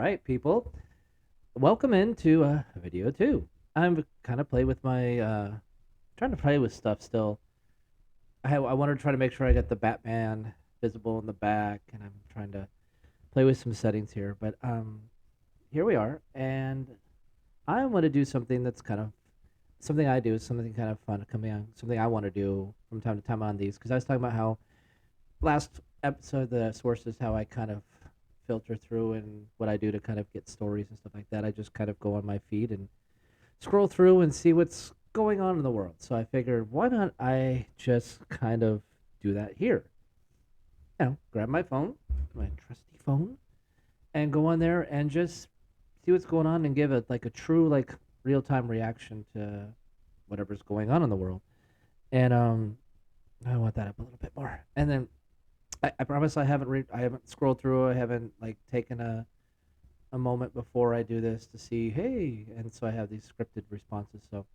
right, people. Welcome into video two. I'm kind of play with my trying to play with stuff still. I want to try to make sure I get the Batman visible in the back, and I'm trying to play with some settings here. But here we are, and I want to do something that's kind of something I do, something kind of fun coming on, something I want to do from time to time on these because I was talking about how last episode the sources how I kind of filter through and what I do to kind of get stories and stuff like that. I just kind of go on my feed and scroll through and see what's going on in the world. So I figured, why not I just kind of do that here? Grab my phone, my trusty phone, and go on there and just see what's going on and give it like a true like real time reaction to whatever's going on in the world. And I want that up a little bit more. And then I promise I haven't scrolled through. I haven't like taken a moment before I do this to see, hey, and so I have these scripted responses. So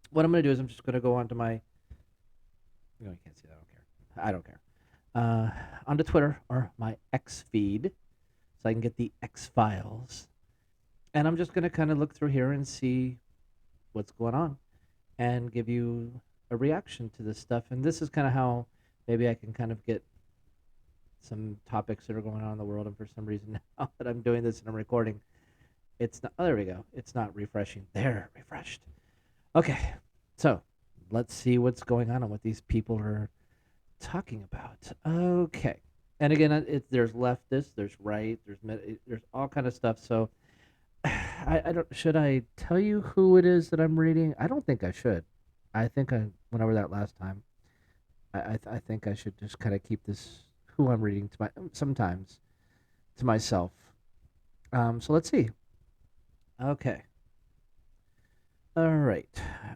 what I'm gonna do is I'm just gonna go onto my, you can't see that. I don't care. Onto Twitter or my X feed, so I can get the X files, and I'm just gonna kind of look through here and see what's going on, and give you a reaction to this stuff. And this is kind of how maybe I can kind of get some topics that are going on in the world. And for some reason, now that I'm doing this and I'm recording, it's not. Oh, there we go. It's not refreshing. There, refreshed. Okay, so let's see what's going on and what these people are talking about. Okay, and again, there's leftist, there's right, there's all kind of stuff. So I don't. Should I tell you who it is that I'm reading? I don't think I should. I think I went over that last time. I think I should just kind of keep this who I'm reading to my sometimes to myself. So let's see. Okay. All right.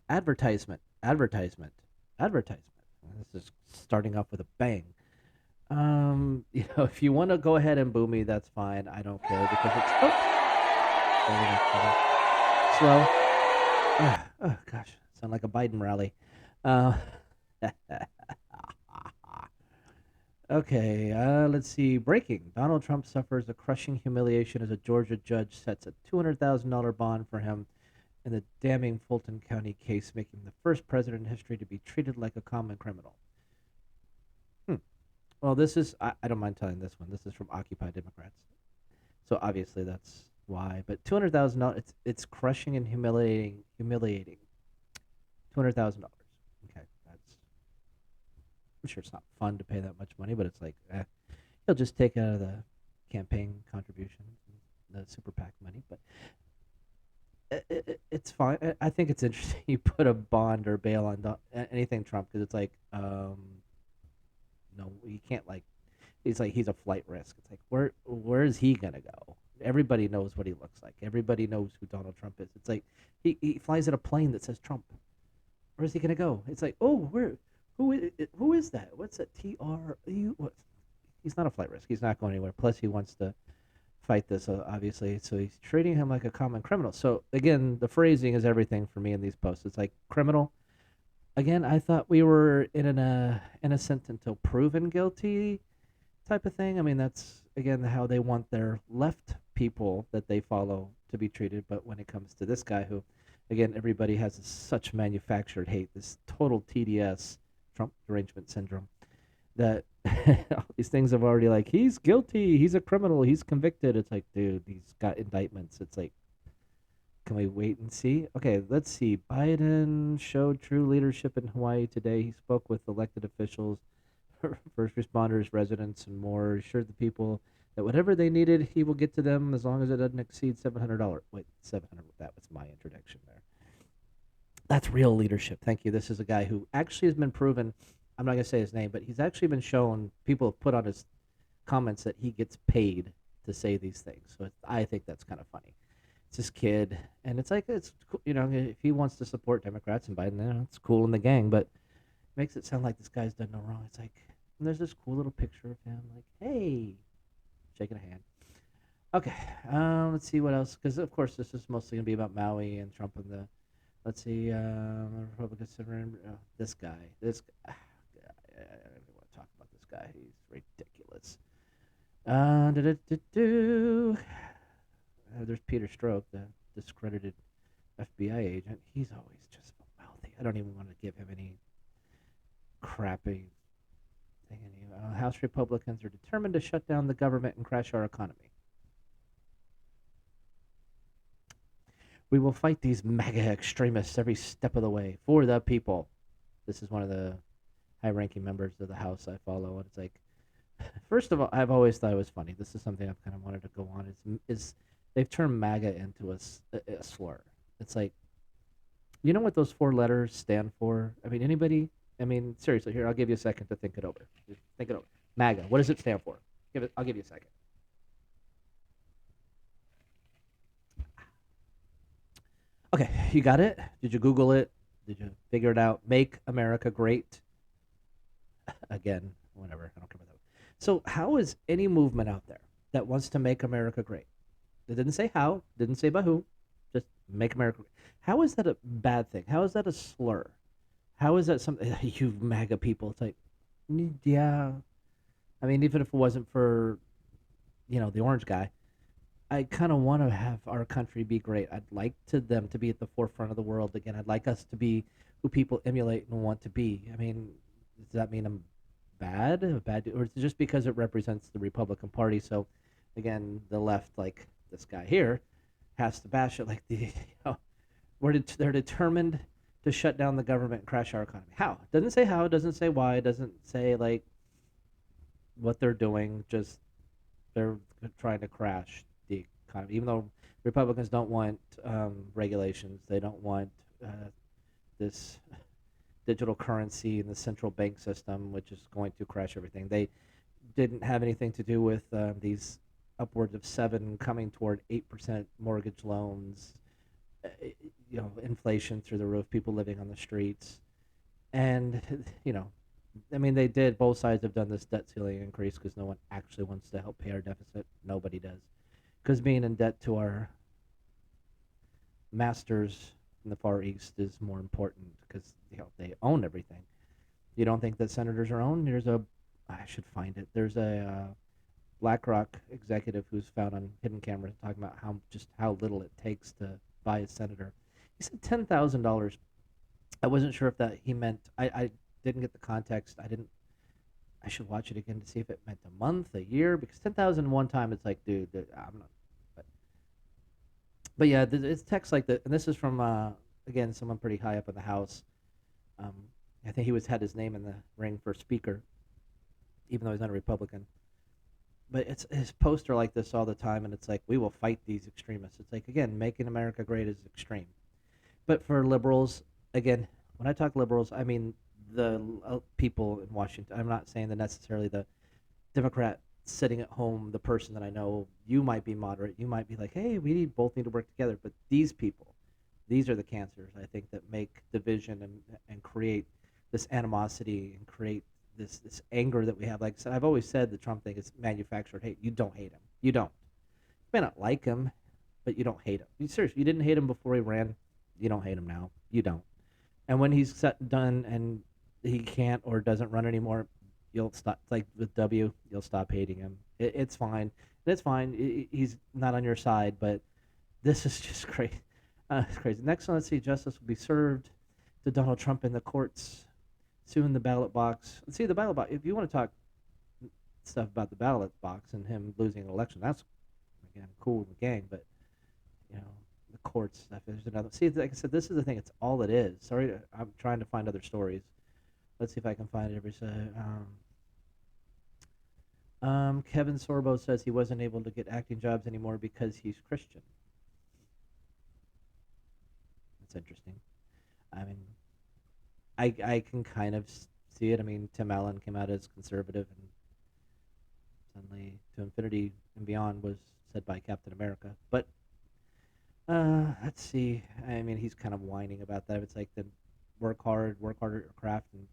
Advertisement. Advertisement. Advertisement. This is starting off with a bang. If you want to go ahead and boo me, that's fine. I don't care because it's slow. Oh gosh, sound like a Biden rally. Uh, Okay, let's see. Breaking. Donald Trump suffers a crushing humiliation as a Georgia judge sets a $200,000 bond for him in the damning Fulton County case, making him the first president in history to be treated like a common criminal. Well, I don't mind telling this one. This is from Occupy Democrats. So obviously that's why. But $200,000, it's crushing and humiliating. $200,000. Okay, I'm sure it's not fun to pay that much money, but it's like, he'll just take out of the campaign contributions, the super PAC money. But it's fine. I think it's interesting. You put a bond or bail on anything Trump because it's like, no, you can't like. It's like he's a flight risk. It's like where is he gonna go? Everybody knows what he looks like. Everybody knows who Donald Trump is. It's like he flies in a plane that says Trump. Where's he gonna go? It's like, oh, who is that? What's that? TRU? What? He's not a flight risk. He's not going anywhere. Plus, he wants to fight this, obviously. So he's treating him like a common criminal. So again, the phrasing is everything for me in these posts. It's like criminal. Again, I thought we were in an innocent until proven guilty type of thing. I mean, that's again how they want their left people that they follow to be treated. But when it comes to this guy, who, again, everybody has such manufactured hate, this total TDS, Trump derangement syndrome, that all these things have already like he's guilty, he's a criminal, he's convicted. It's like, dude, he's got indictments. It's like, can we wait and see? Okay, let's see. Biden showed true leadership in Hawaii today. He spoke with elected officials, first responders, residents, and more. Assured the people that whatever they needed, he will get to them as long as it doesn't exceed $700. Wait, 700. That was my introduction there. That's real leadership. Thank you. This is a guy who actually has been proven. I'm not going to say his name, but he's actually been shown. People have put on his comments that he gets paid to say these things. So I think that's kind of funny. It's this kid, and it's like if he wants to support Democrats and Biden, it's cool in the gang, but it makes it sound like this guy's done no wrong. It's like, and there's this cool little picture of him, like, hey, shaking a hand. Okay, let's see what else, because of course this is mostly gonna be about Maui and Trump and the. Let's see, Republicans. This guy, I don't even want to talk about this guy. He's ridiculous. there's Peter Strzok, the discredited FBI agent. He's always just mouthy. I don't even want to give him any crappy thing. House Republicans are determined to shut down the government and crash our economy. We will fight these MAGA extremists every step of the way for the people. This is one of the high-ranking members of the House I follow, and it's like, first of all, I've always thought it was funny. This is something I've kind of wanted to go on. Is they've turned MAGA into a slur. It's like, you know what those four letters stand for? I mean, anybody? I mean, seriously, here, I'll give you a second to think it over. Just think it over. MAGA. What does it stand for? I'll give you a second. Okay, you got it? Did you Google it? Did you figure it out? Make America Great Again. Whatever. I don't care about that. So, how is any movement out there that wants to make America great? It didn't say how, didn't say by who, just make America great. How is that a bad thing? How is that a slur? How is that something, you MAGA people? It's like, yeah. I mean, even if it wasn't for, the orange guy, I kind of want to have our country be great. I'd like them to be at the forefront of the world again. I'd like us to be who people emulate and want to be. I mean, does that mean I'm bad, or is it just because it represents the Republican Party? So, again, the left, like this guy here, has to bash it. Like they're determined to shut down the government and crash our economy. How? It doesn't say how. It doesn't say why. It doesn't say like what they're doing. Just they're trying to crash the economy. Even though Republicans don't want regulations, they don't want this digital currency and the central bank system, which is going to crash everything. They didn't have anything to do with these upwards of 7 coming toward 8% mortgage loans, inflation through the roof, people living on the streets. And, I mean, they did, both sides have done this debt ceiling increase because no one actually wants to help pay our deficit. Nobody does. Because being in debt to our masters in the Far East is more important because they own everything. You don't think that senators are owned? I should find it. There's a BlackRock executive who's found on hidden cameras talking about how little it takes to buy a senator. He said $10,000. I wasn't sure if that he meant. I didn't get the context. I should watch it again to see if it meant a month, a year, because 10,000 one time. It's like, dude, I'm not. But yeah, it's text like that, and this is from again someone pretty high up in the House. Um, I think he had his name in the ring for Speaker, even though he's not a Republican. But it's his poster like this all the time, and it's like, we will fight these extremists. It's like, again, making America great is extreme. But for liberals, again, when I talk liberals, I mean the people in Washington. I'm not saying that necessarily the Democrat sitting at home, the person that I know. You might be moderate. You might be like, hey, both need to work together. But these people, these are the cancers, I think, that make division and create this animosity and create this anger that we have. Like I said, I've always said the Trump thing is manufactured hate. You don't hate him. You don't. You may not like him, but you don't hate him. Seriously, you didn't hate him before he ran. You don't hate him now. You don't. And when he's done and he can't or doesn't run anymore, you'll stop. Like with W, you'll stop hating him. It's fine. It's fine. He's not on your side, but this is just crazy. It's crazy. Next one, let's see. Justice will be served to Donald Trump in the courts. Soon the ballot box. Let's see the ballot box. If you want to talk stuff about the ballot box and him losing an election, that's again cool with the gang. But the court stuff is another. See, like I said, this is the thing. It's all it is. Sorry, I'm trying to find other stories. Let's see if I can find it every say. Kevin Sorbo says he wasn't able to get acting jobs anymore because he's Christian. That's interesting. I mean, I can kind of see it. I mean, Tim Allen came out as conservative, and suddenly To Infinity and Beyond was said by Captain America. But let's see. I mean, he's kind of whining about that. It's like, then work harder at your craft, and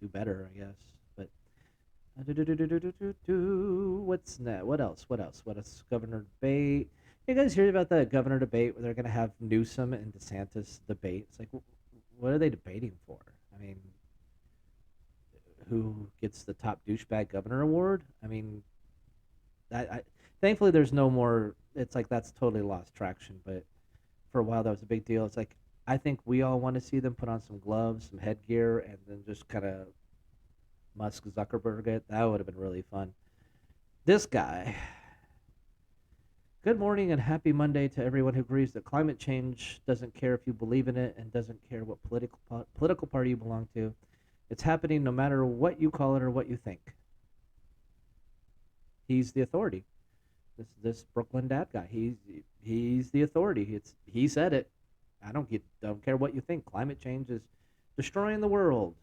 do better, I guess. But what's next? What else? What else? Governor debate. You guys hear about that governor debate where they're going to have Newsom and DeSantis debate? It's like, what are they debating for? I mean, who gets the top douchebag governor award? I mean, Thankfully, there's no more. It's like that's totally lost traction. But for a while, that was a big deal. It's like I think we all want to see them put on some gloves, some headgear, and then just kind of Musk Zuckerberg it. That would have been really fun. This guy. Good morning and happy Monday to everyone who agrees that climate change doesn't care if you believe in it and doesn't care what political party you belong to. It's happening no matter what you call it or what you think. He's the authority. This Brooklyn dad guy. He's the authority. He said it. I don't care what you think. Climate change is destroying the world,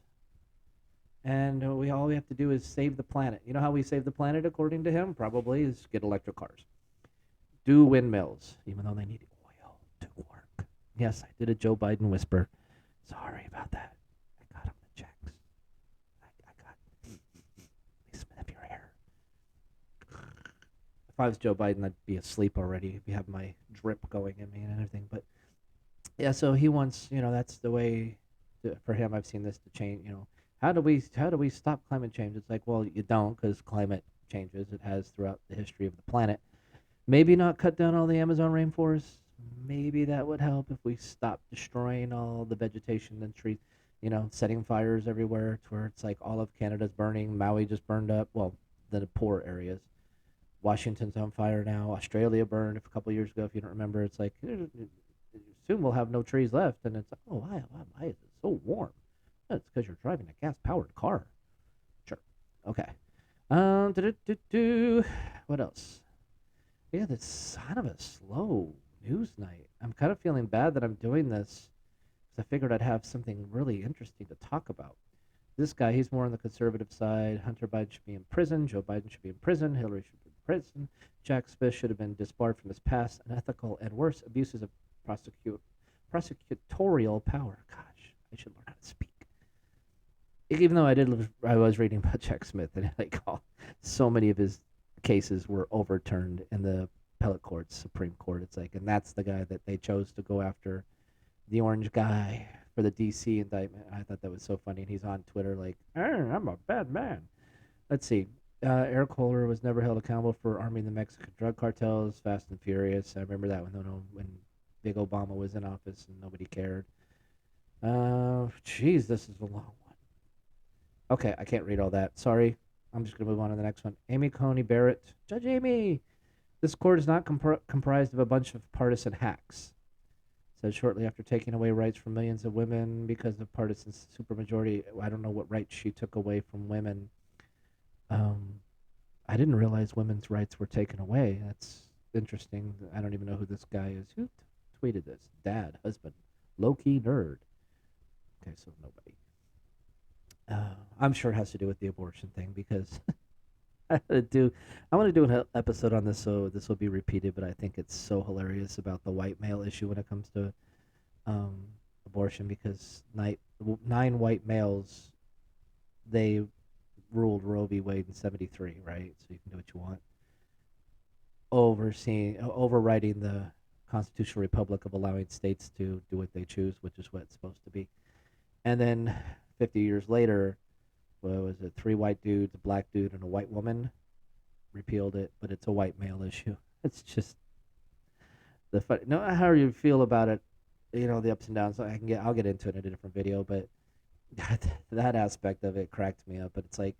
and we all we have to do is save the planet. You know how we save the planet, according to him? Probably is get electric cars, do windmills, even though they need oil to work. Yes, I did a Joe Biden whisper. Sorry about that. I got him the checks. I got. Please sniff your hair. If I was Joe Biden, I'd be asleep already. I'd have my drip going in me and everything. But yeah, so he wants, that's the way for him. I've seen this to change. How do we stop climate change? It's like, well, you don't, because climate changes. It has throughout the history of the planet. Maybe not cut down all the Amazon rainforest. Maybe that would help if we stop destroying all the vegetation and trees. Setting fires everywhere to where it's like all of Canada's burning. Maui just burned up. Well, the poor areas. Washington's on fire now. Australia burned a couple years ago. If you don't remember, it's like soon we'll have no trees left, and it's like, oh, why is it so warm? Oh, it's because you're driving a gas-powered car. Sure. Okay. What else? Yeah, that's kind of a slow news night. I'm kind of feeling bad that I'm doing this because I figured I'd have something really interesting to talk about. This guy, he's more on the conservative side. Hunter Biden should be in prison. Joe Biden should be in prison. Hillary should be in prison. Jack Smith should have been disbarred from his past unethical and worse abuses of prosecutorial power. Gosh, I should learn how to speak. Even though I was reading about Jack Smith, and like so many of his cases were overturned in the appellate courts, Supreme Court. It's like, and that's the guy that they chose to go after, the orange guy for the D.C. indictment. I thought that was so funny. And he's on Twitter like, I'm a bad man. Let's see. Eric Holder was never held accountable for arming the Mexican drug cartels. Fast and Furious. I remember that when Big Obama was in office and nobody cared. Jeez, this is a long one. Okay, I can't read all that. Sorry. I'm just going to move on to the next one. Amy Coney Barrett. Judge Amy. This court is not comprised of a bunch of partisan hacks. Said shortly after taking away rights from millions of women because of partisan supermajority. I don't know what rights she took away from women. I didn't realize women's rights were taken away. That's interesting. I don't even know who this guy is. Who tweeted this? Dad, husband, low-key nerd. Okay, so nobody. I'm sure it has to do with the abortion thing because I want to do an episode on this, so this will be repeated. But I think it's so hilarious about the white male issue when it comes to um, abortion because nine white males they ruled Roe v. Wade in '73, right? So you can do what you want. Overriding the constitutional republic of allowing states to do what they choose, which is what it's supposed to be. And then 50 years later, what was it? Three white dudes, a black dude, and a white woman repealed it, but it's a white male issue. It's just the fun. No, how you feel about it, the ups and downs. I'll get into it in a different video, but that aspect of it cracked me up. But it's like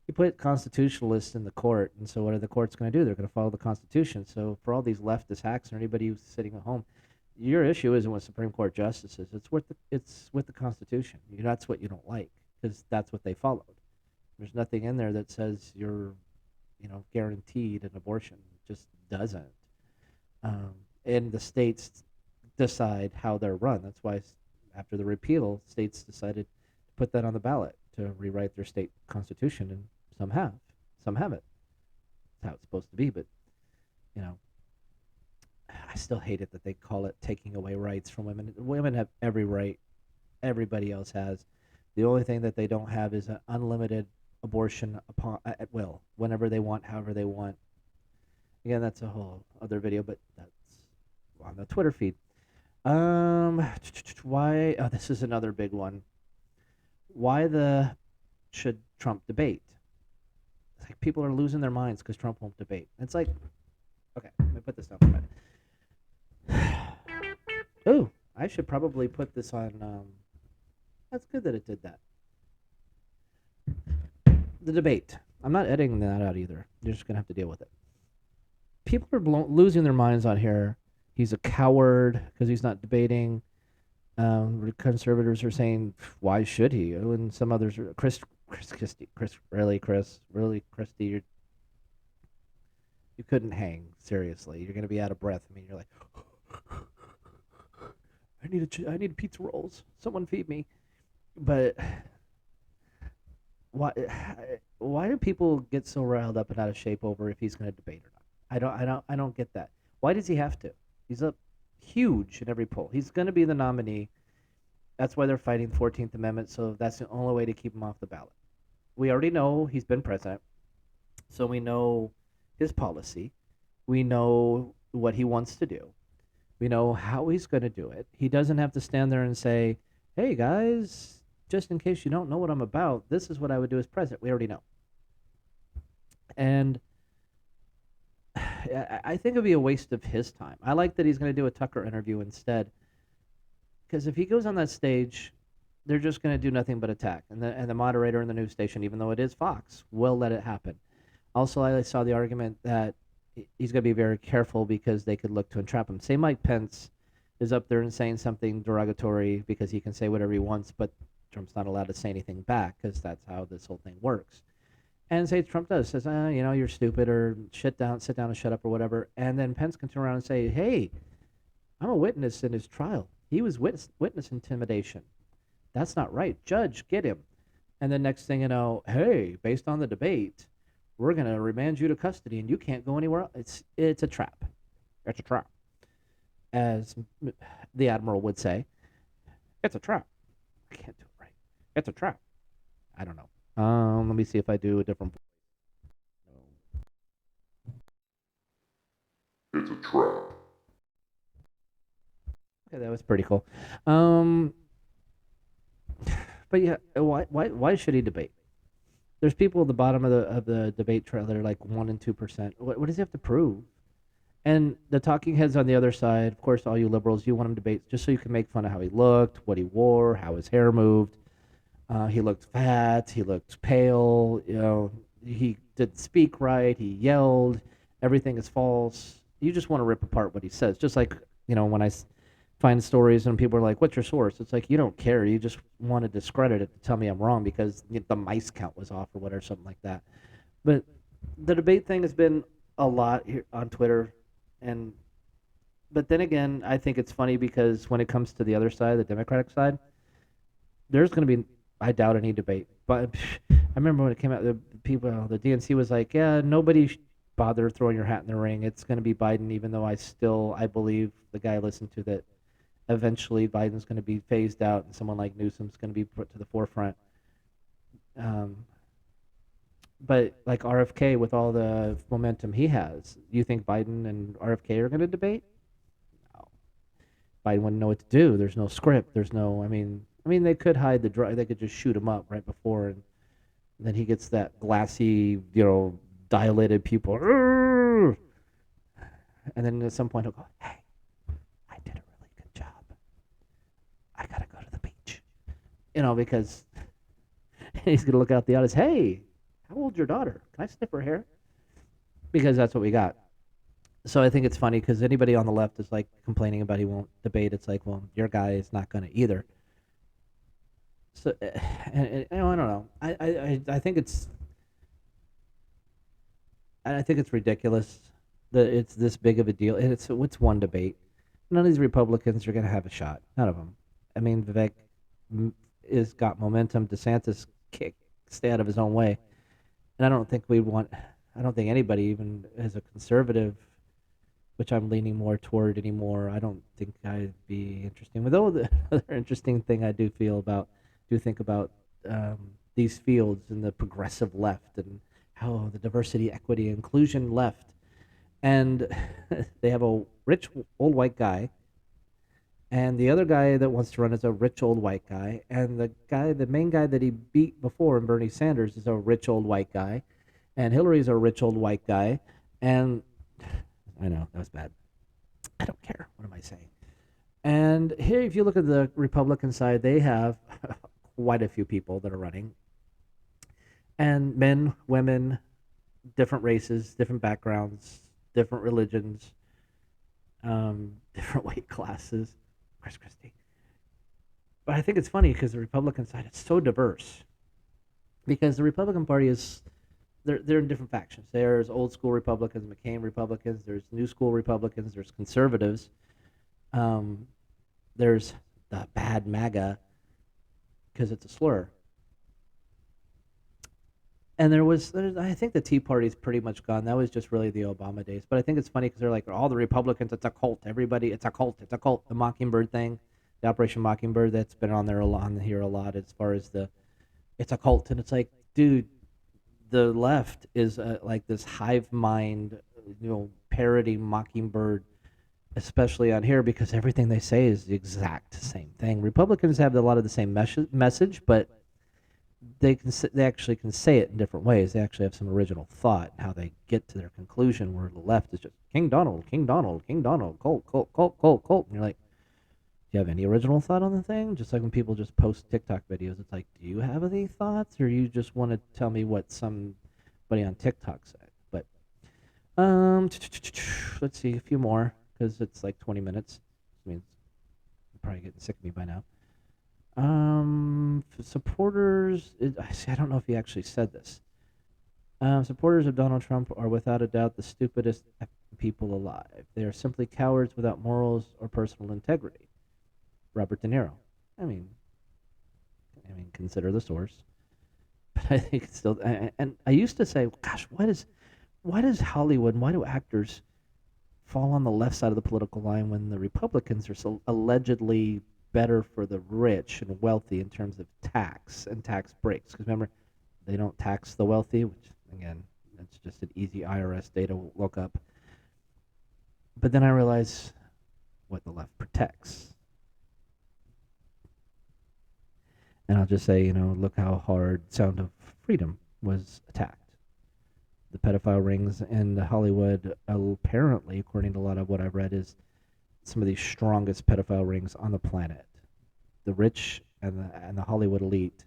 you put constitutionalists in the court, and so what are the courts going to do? They're going to follow the Constitution. So for all these leftist hacks or anybody who's sitting at home, your issue isn't with Supreme Court justices. It's with the Constitution. That's what you don't like because that's what they followed. There's nothing in there that says you're, guaranteed an abortion. It just doesn't. And the states decide how they're run. That's why after the repeal, states decided to put that on the ballot to rewrite their state constitution, and some haven't. That's how it's supposed to be, but you know, I still hate it that they call it taking away rights from women. Women have every right everybody else has. The only thing that they don't have is an unlimited abortion at will, whenever they want, however they want. Again, that's a whole other video, but that's on the Twitter feed. Why? Oh, this is another big one. Why the should Trump debate? It's like people are losing their minds because Trump won't debate. It's like Okay, let me put this down for a minute. Oh, I should probably put this on. That's good that it did that. The debate. I'm not editing that out either. You're just gonna have to deal with it. People are losing their minds on here. He's a coward because he's not debating. Conservatives are saying, why should he? And some others are, really, Christie, you couldn't hang. Seriously, you're going to be out of breath. I mean, you're like, I need pizza rolls. Someone feed me. But why, why do people get so riled up and out of shape over if he's going to debate or not? I don't get that. Why does he have to? He's up huge in every poll. He's going to be the nominee. That's why they're fighting the 14th Amendment. So that's the only way to keep him off the ballot. We already know he's been president, so we know his policy. We know what he wants to do. We know how he's going to do it. He doesn't have to stand there and say, hey, guys, just in case you don't know what I'm about, this is what I would do as president. We already know. And I think it would be a waste of his time. I like that he's going to do a Tucker interview instead. Because if he goes on that stage, they're just going to do nothing but attack. And the moderator in the news station, even though it is Fox, will let it happen. Also, I saw the argument that he's going to be very careful because they could look to entrap him. Say Mike Pence is up there and saying something derogatory because he can say whatever he wants, but Trump's not allowed to say anything back because that's how this whole thing works. And say Trump says, you're stupid or sit down and shut up or whatever. And then Pence can turn around and say, hey, I'm a witness in his trial. He was witness intimidation. That's not right. Judge, get him. And then next thing you know, hey, based on the debate, we're going to remand you to custody and you can't go anywhere else. It's a trap. It's a trap. As the Admiral would say, it's a trap. I can't do it right. It's a trap. I don't know. Let me see if I do a different. It's a trap. Okay, that was pretty cool. But yeah, why should he debate? There's people at the bottom of the debate trail that are like 1% and 2%. What does he have to prove? And the talking heads on the other side, of course, all you liberals, you want him to debate just so you can make fun of how he looked, what he wore, how his hair moved. He looked fat. He looked pale. He didn't speak right. He yelled. Everything is false. You just want to rip apart what he says. Just like, when I find stories and people are like, what's your source? It's like, you don't care. You just want to discredit it to tell me I'm wrong because the mice count was off or whatever, something like that. But the debate thing has been a lot here on Twitter. But then again, I think it's funny because when it comes to the other side, the Democratic side, there's going to be, I doubt, any debate. But I remember when it came out, the DNC was like, yeah, nobody bother throwing your hat in the ring. It's going to be Biden, even though I believe the guy I listened to that eventually Biden's going to be phased out and someone like Newsom's going to be put to the forefront. But like RFK, with all the momentum he has, you think Biden and RFK are going to debate? No. Biden wouldn't know what to do. There's no script. There's no, I mean, they could hide the drug. They could just shoot him up right before, and then he gets that glassy, dilated pupil. And then at some point he'll go, hey, I did a really good job. I got to go to the beach. Because he's going to look out the audience. Hey, how old's your daughter? Can I sniff her hair? Because that's what we got. So I think it's funny because anybody on the left is like complaining about he won't debate. It's like, well, your guy is not going to either. So, I don't know. I think it's ridiculous that it's this big of a deal. It's one debate. None of these Republicans are going to have a shot. None of them. I mean, Vivek is got momentum. DeSantis stay out of his own way, and I don't think anybody, even as a conservative, which I'm leaning more toward anymore. I don't think I'd be interesting. Although the other interesting thing I do think about these fields and the progressive left and how the diversity, equity, inclusion left. And they have a rich old white guy, and the other guy that wants to run is a rich old white guy, and the main guy that he beat before, Bernie Sanders, is a rich old white guy, and Hillary's a rich old white guy, and I know that was bad. I don't care. What am I saying? And here, if you look at the Republican side, they have quite a few people that are running, and men, women, different races, different backgrounds, different religions, different weight classes. Chris Christie. But I think it's funny because the Republican side is so diverse. Because the Republican Party is they're in different factions. There's old school Republicans, McCain Republicans. There's new school Republicans. There's conservatives. Um, there's the bad MAGA because it's a slur. And I think the Tea Party's pretty much gone. That was just really the Obama days. But I think it's funny because they're like all the Republicans. It's a cult. Everybody, it's a cult. It's a cult. The Mockingbird thing, the Operation Mockingbird, that's been on there on here a lot as far as the it's a cult, and it's like, dude, the left is like this hive mind, parody Mockingbird, especially on here because everything they say is the exact same thing. Republicans have a lot of the same message, but they actually can say it in different ways. They actually have some original thought in how they get to their conclusion. Where the left is just King Donald, King Donald, King Donald, Colt, Colt, Colt, Colt, Colt, and you're like, do you have any original thought on the thing? Just like when people just post TikTok videos, it's like, do you have any thoughts, or you just want to tell me what somebody on TikTok said? But let's see a few more because it's like 20 minutes. I mean, you're probably getting sick of me by now. Supporters. I don't know if he actually said this. Supporters of Donald Trump are without a doubt the stupidest people alive. They are simply cowards without morals or personal integrity. Robert De Niro. I mean, consider the source. But I think it's still. And I used to say, gosh, why does Hollywood, why do actors fall on the left side of the political line when the Republicans are so allegedly better for the rich and wealthy in terms of tax and tax breaks? Because remember, they don't tax the wealthy, which again, that's just an easy IRS data look up. But then I realize what the left protects. And I'll just say, look how hard Sound of Freedom was attacked. The pedophile rings in Hollywood, apparently, according to a lot of what I've read, is some of the strongest pedophile rings on the planet. The rich and the Hollywood elite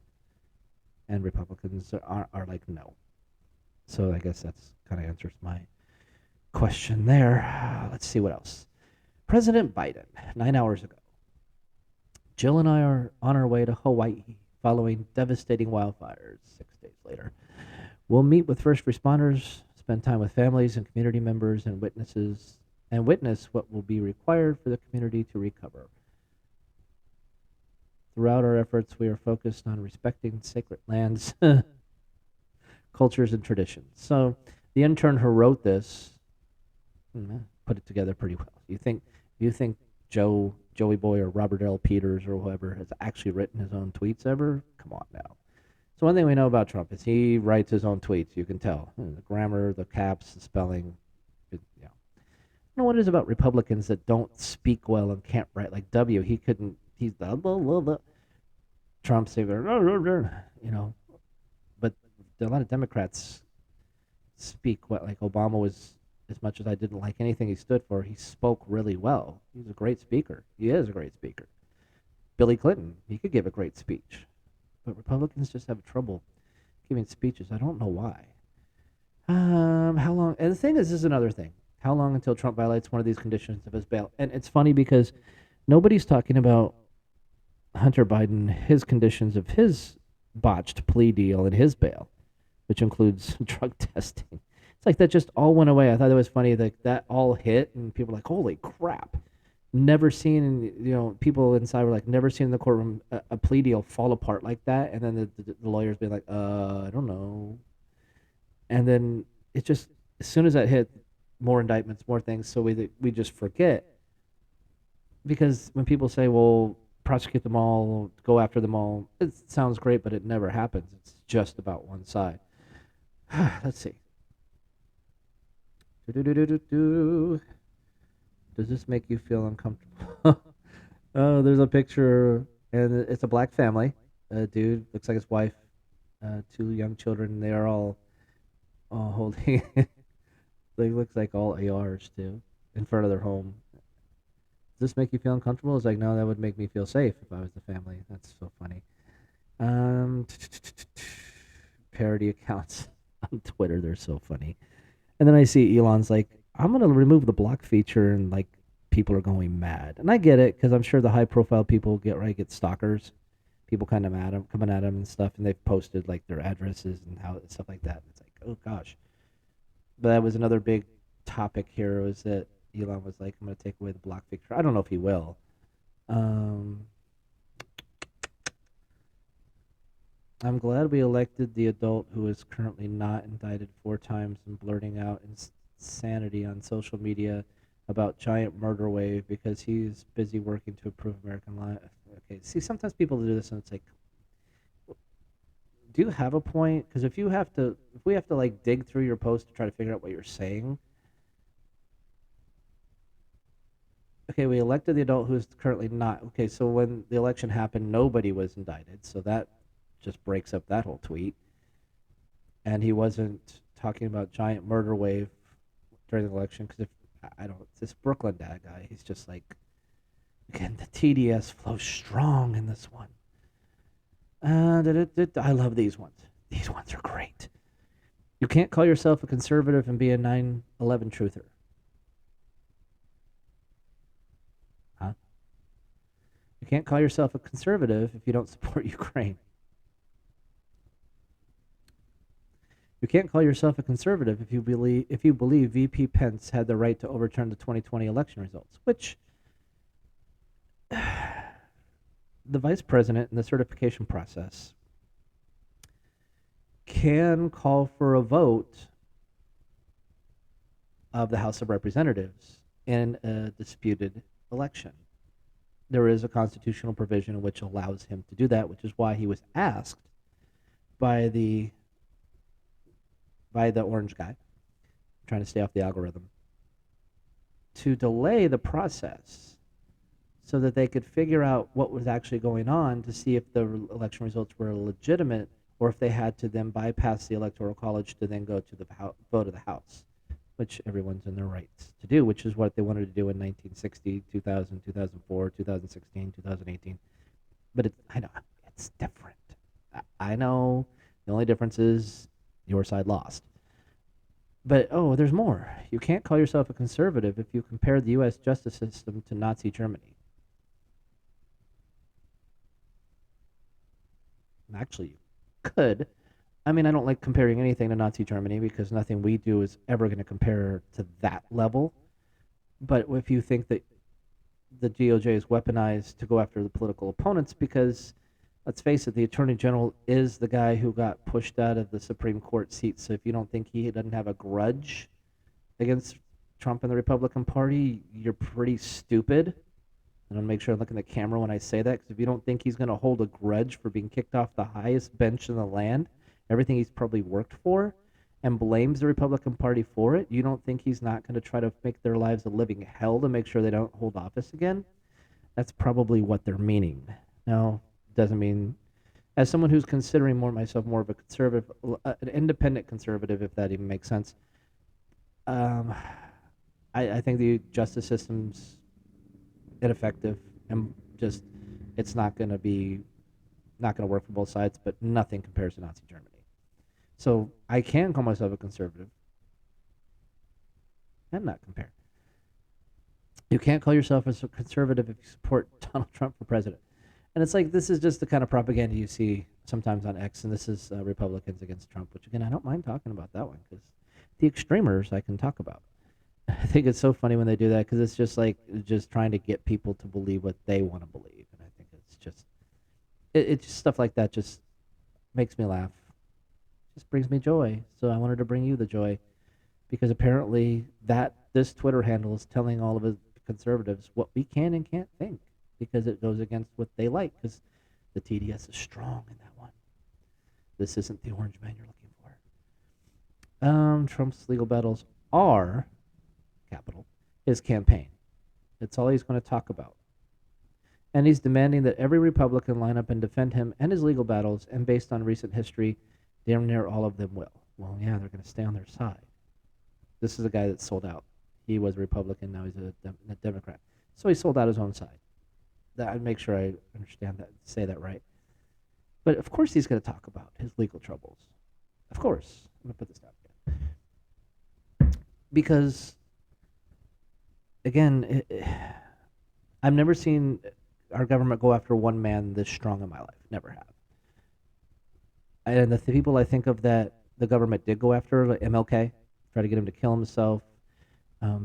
and Republicans are like, no. So I guess that's kind of answers my question there. Let's see what else. President Biden, 9 hours ago. Jill and I are on our way to Hawaii following devastating wildfires 6 days later. We'll meet with first responders, spend time with families and community members and witness what will be required for the community to recover. Throughout our efforts, we are focused on respecting sacred lands, cultures, and traditions. So the intern who wrote this put it together pretty well. You think Joey Boy or Robert L. Peters or whoever has actually written his own tweets ever? Come on now. So one thing we know about Trump is he writes his own tweets. You can tell the grammar, the caps, the spelling. I don't know what it is about Republicans that don't speak well and can't write. Like W, he couldn't. He's the blah, blah, blah. Trump say, But a lot of Democrats speak well. Like Obama was, as much as I didn't like anything he stood for, he spoke really well. He's a great speaker. He is a great speaker. Billy Clinton, he could give a great speech. But Republicans just have trouble giving speeches. I don't know why. How long? And the thing is, this is another thing. How long until Trump violates one of these conditions of his bail? And it's funny because nobody's talking about Hunter Biden, his conditions of his botched plea deal and his bail, which includes drug testing. It's like that just all went away. I thought it was funny that all hit, and people were like, holy crap. Never seen, people inside were like, never seen in the courtroom a plea deal fall apart like that. And then the lawyers be like, I don't know. And then it just, as soon as that hit, more indictments, more things. So we just forget. Because when people say, well, prosecute them all, go after them all, it sounds great, but it never happens. It's just about one side. Let's see. Does this make you feel uncomfortable? Oh, there's a picture, and it's a black family. A dude looks like his wife, two young children. They are all holding They looks like all ARs too, in front of their home. Does this make you feel uncomfortable? It's like, no, that would make me feel safe if I was the family. That's so funny. Um, Parody accounts on Twitter, they're so funny. And then I see Elon's like, I'm gonna remove the block feature, and like people are going mad. And I get it because I'm sure the high profile people get stalkers, people kind of mad him, coming at him and stuff, and they've posted like their addresses and how stuff like that. It's like, oh gosh. But that was another big topic here was that Elon was like, I'm gonna take away the block feature. I don't know if he will. Um, I'm glad we elected the adult who is currently not indicted 4 times and blurting out insanity on social media about giant murder wave because he's busy working to improve American life. Okay, see, sometimes people do this and it's like, do you have a point? Because if we have to like dig through your post to try to figure out what you're saying. Okay, we elected the adult who is currently not. Okay, so when the election happened, nobody was indicted, so that just breaks up that whole tweet. And he wasn't talking about giant murder wave during the election because if I don't, this Brooklyn dad guy, he's just like, again, the TDS flows strong in this one. I love these ones. These ones are great. You can't call yourself a conservative and be a 9/11 truther. Huh? You can't call yourself a conservative if you don't support Ukraine. You can't call yourself a conservative if you believe VP Pence had the right to overturn the 2020 election results, which the vice president in the certification process can call for a vote of the House of Representatives in a disputed election. There is a constitutional provision which allows him to do that, which is why he was asked by the orange guy, trying to stay off the algorithm, to delay the process so that they could figure out what was actually going on to see if the election results were legitimate or if they had to then bypass the Electoral College to then go to the vote of the House, which everyone's in their rights to do, which is what they wanted to do in 1960, 2000, 2004, 2016, 2018. But I know it's different. I know the only difference is your side lost. But there's more. You can't call yourself a conservative if you compare the U.S. justice system to Nazi Germany. Actually, you could. I mean, I don't like comparing anything to Nazi Germany because nothing we do is ever going to compare to that level. But if you think that the DOJ is weaponized to go after the political opponents, because let's face it, the Attorney General is the guy who got pushed out of the Supreme Court seat. So if you don't think he doesn't have a grudge against Trump and the Republican Party, you're pretty stupid. And I'll make sure I look in the camera when I say that, because if you don't think he's going to hold a grudge for being kicked off the highest bench in the land, everything he's probably worked for, and blames the Republican Party for it, you don't think he's not going to try to make their lives a living hell to make sure they don't hold office again? That's probably what they're meaning. No, doesn't mean, as someone who's considering myself more of a conservative, an independent conservative, if that even makes sense, I think the justice system's ineffective and just it's not going to work for both sides, but nothing compares to Nazi Germany. So I can call myself a conservative and not compare. You can't call yourself a conservative if you support Donald Trump for president. And it's like, this is just the kind of propaganda you see sometimes on X, and this is Republicans against Trump, which again, I don't mind talking about that one because the extremers I can talk about. I think it's so funny when they do that because it's just like trying to get people to believe what they want to believe, and I think it's just it's just stuff like that just makes me laugh, just brings me joy. So I wanted to bring you the joy because apparently this Twitter handle is telling all of us conservatives what we can and can't think because it goes against what they like because the TDS is strong in that one. This isn't the orange man you're looking for. Trump's legal battles are capital, his campaign. That's all he's going to talk about. And he's demanding that every Republican line up and defend him and his legal battles, and based on recent history, damn near all of them will. Well, yeah, they're going to stay on their side. This is a guy that sold out. He was a Republican, now he's a Democrat. So he sold out his own side. That I'd make sure I understand that, say that right. But of course he's going to talk about his legal troubles. Of course. I'm going to put this down again. Because, again, I've never seen our government go after one man this strong in my life. Never have. And the people I think of that the government did go after, like MLK, try to get him to kill himself,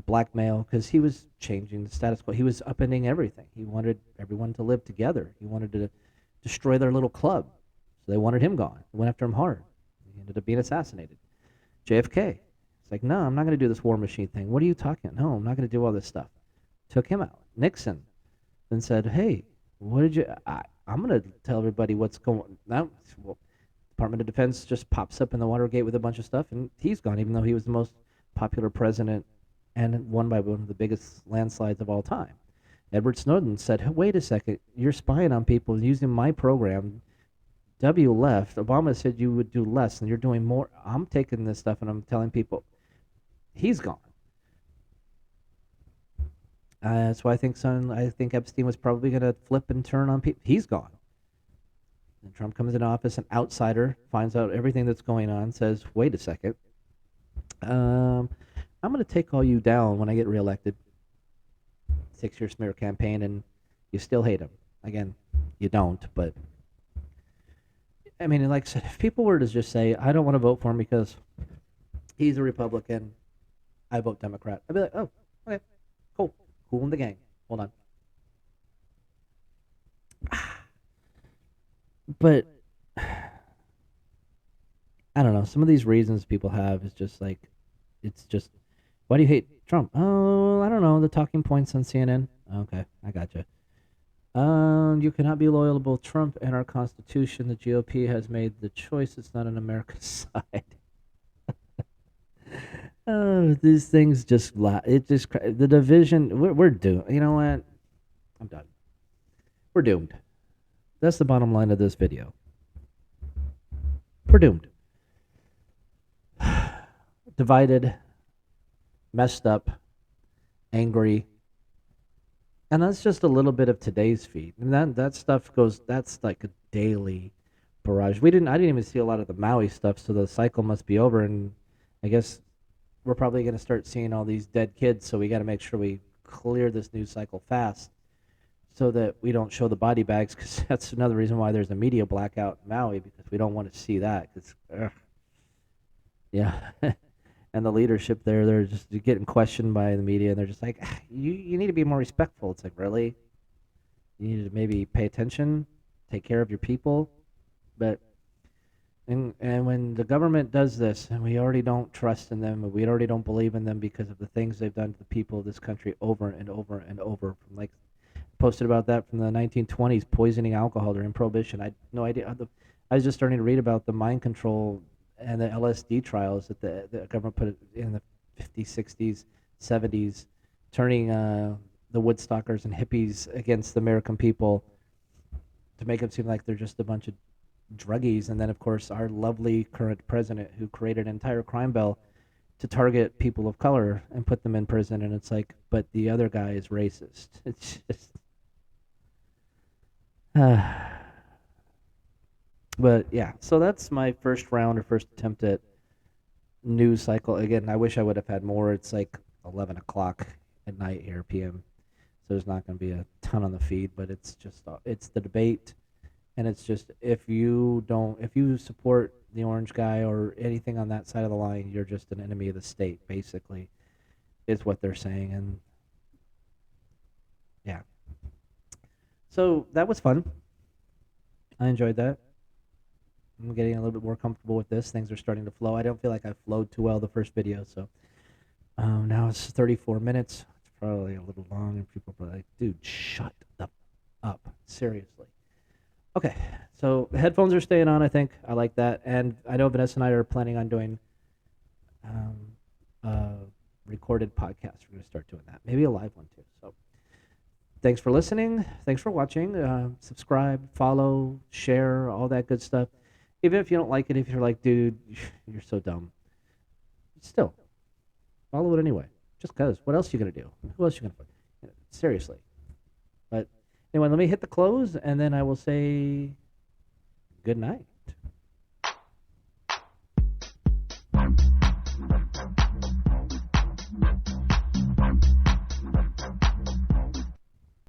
blackmail, because he was changing the status quo. He was upending everything. He wanted everyone to live together. He wanted to destroy their little club. So they wanted him gone. They went after him hard. He ended up being assassinated. JFK. It's like, no, I'm not going to do this war machine thing. What are you talking? No, I'm not going to do all this stuff. Took him out. Nixon then said, hey, what did you... I'm going to tell everybody what's going on. Now, well, Department of Defense just pops up in the Watergate with a bunch of stuff, and he's gone, even though he was the most popular president and won by one of the biggest landslides of all time. Edward Snowden said, hey, wait a second, you're spying on people using my program. W left. Obama said you would do less, and you're doing more. I'm taking this stuff, and I'm telling people, he's gone. That's why I think Epstein was probably going to flip and turn on people. He's gone. And Trump comes into office, an outsider finds out everything that's going on, says, wait a second, I'm going to take all you down when I get reelected. 6-year smear campaign, and you still hate him. Again, you don't, but I mean, like I said, if people were to just say, I don't want to vote for him because he's a Republican, I vote Democrat, I'd be like, oh, okay, cool in the gang. Hold on. But I don't know. Some of these reasons people have is just like, it's just, why do you hate Trump? Oh, I don't know. The talking points on CNN. Okay, I gotcha. You cannot be loyal to both Trump and our Constitution. The GOP has made the choice. It's not on America's side. Oh, these things just the division. We're doomed. You know what? I'm done. We're doomed. That's the bottom line of this video. We're doomed. Divided, messed up, angry. And that's just a little bit of today's feed. And that stuff that's like a daily barrage. I didn't even see a lot of the Maui stuff, so the cycle must be over, and I guess we're probably going to start seeing all these dead kids, so we got to make sure we clear this news cycle fast so that we don't show the body bags, because that's another reason why there's a media blackout in Maui, because we don't want to see that. Yeah. And the leadership there, they're just getting questioned by the media, and they're just like, you need to be more respectful. It's like, really? You need to maybe pay attention, take care of your people. But and when the government does this, and we already don't trust in them, and we already don't believe in them because of the things they've done to the people of this country over and over and over, from like posted about that from the 1920s, poisoning alcohol during Prohibition. I had no idea. I was just starting to read about the mind control and the LSD trials that the government put in the 50s, 60s, 70s, turning the Woodstockers and hippies against the American people to make them seem like they're just a bunch of druggies. And then, of course, our lovely current president, who created an entire crime bill to target people of color and put them in prison. And it's like, but the other guy is racist. It's just... But yeah, so that's my first round or first attempt at news cycle. Again, I wish I would have had more. It's like 11 o'clock at night here, PM. So there's not going to be a ton on the feed, but it's just, it's the debate. And it's just, if you support the orange guy or anything on that side of the line, you're just an enemy of the state, basically, is what they're saying. And yeah. So that was fun. I enjoyed that. I'm getting a little bit more comfortable with this. Things are starting to flow. I don't feel like I flowed too well the first video, so now it's 34 minutes. It's probably a little long, and people are probably like, dude, shut up. Seriously. Okay, so the headphones are staying on, I think. I like that. And I know Vanessa and I are planning on doing recorded podcasts. We're going to start doing that. Maybe a live one, too. So thanks for listening. Thanks for watching. Subscribe, follow, share, all that good stuff. Even if you don't like it, if you're like, dude, you're so dumb. Still, follow it anyway. Just cause. What else are you gonna do? Who else are you gonna put? Seriously. But anyway, let me hit the close, and then I will say good night.